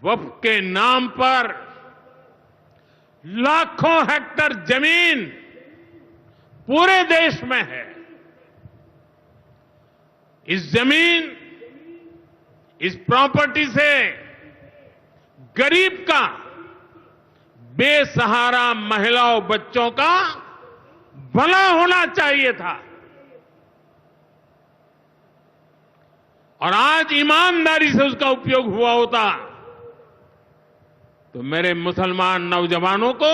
वक्फ के नाम पर लाखों हेक्टर जमीन पूरे देश में है। इस जमीन, इस प्रॉपर्टी से गरीब का, बेसहारा महिलाओं बच्चों का भला होना चाहिए था। और आज ईमानदारी से उसका उपयोग हुआ होता तो मेरे मुसलमान नौजवानों को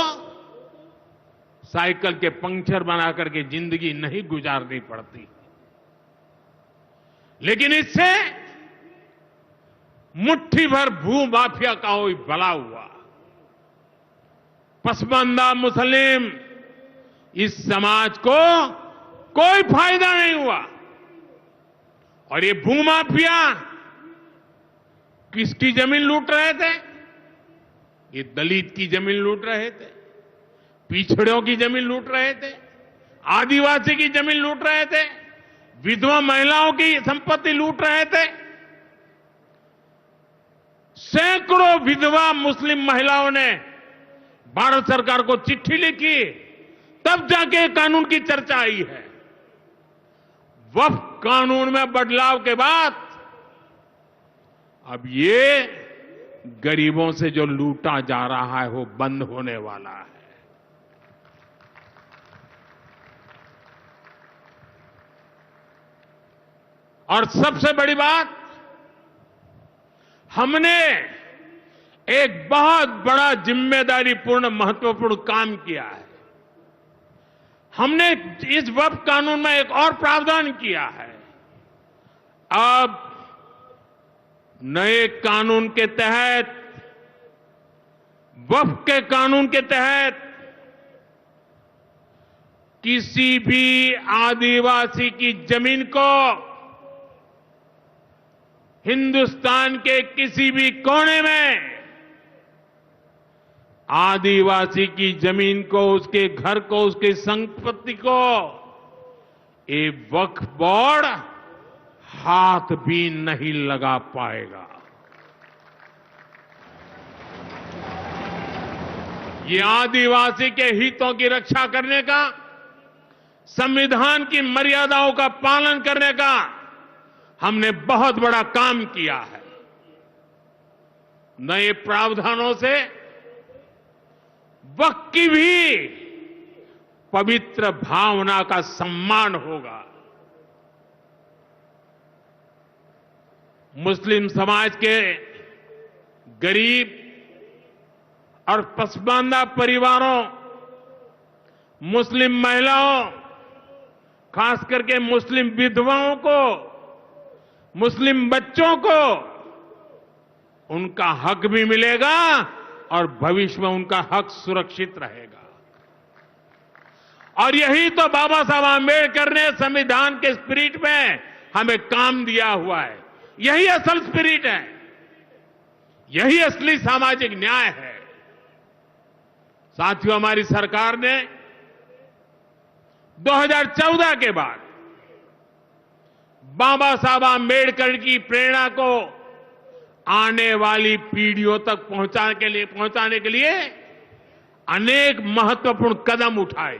साइकिल के पंक्चर बना करके जिंदगी नहीं गुजारनी पड़ती। लेकिन इससे मुट्ठी भर भू माफिया का कोई भला हुआ। पसमानदा मुस्लिम इस समाज को कोई फायदा नहीं हुआ। और ये भूमाफिया किसकी जमीन लूट रहे थे? ये दलित की जमीन लूट रहे थे, पिछड़ों की जमीन लूट रहे थे, आदिवासी की जमीन लूट रहे थे, विधवा महिलाओं की संपत्ति लूट रहे थे। सैकड़ों विधवा मुस्लिम महिलाओं ने भारत सरकार को चिट्ठी लिखी, तब जाके कानून की चर्चा आई है। वक्फ कानून में बदलाव के बाद अब ये गरीबों से जो लूटा जा रहा है वो बंद होने वाला है। और सबसे बड़ी बात, हमने एक बहुत बड़ा जिम्मेदारीपूर्ण महत्वपूर्ण काम किया है। हमने इस वक्फ कानून में एक और प्रावधान किया है। अब नए कानून के तहत, वक्फ के कानून के तहत किसी भी आदिवासी की जमीन को हिंदुस्तान के किसी भी कोने में आदिवासी की जमीन को, उसके घर को, उसकी संपत्ति को ये वक्फ बोर्ड हाथ भी नहीं लगा पाएगा। ये आदिवासी के हितों की रक्षा करने का, संविधान की मर्यादाओं का पालन करने का हमने बहुत बड़ा काम किया है। नए प्रावधानों से वक्फ की भी पवित्र भावना का सम्मान होगा। मुस्लिम समाज के गरीब और पसमानदा परिवारों, मुस्लिम महिलाओं, खास करके मुस्लिम विधवाओं को, मुस्लिम बच्चों को उनका हक भी मिलेगा और भविष्य में उनका हक सुरक्षित रहेगा। और यही तो बाबा साहब आंबेडकर ने संविधान के स्पिरिट में हमें काम दिया हुआ है। यही असल स्पिरिट है, यही असली सामाजिक न्याय है। साथियों, हमारी सरकार ने 2014 के बाद बाबा साहब आंबेडकर की प्रेरणा को आने वाली पीढ़ियों तक पहुंचाने के लिए अनेक महत्वपूर्ण कदम उठाए।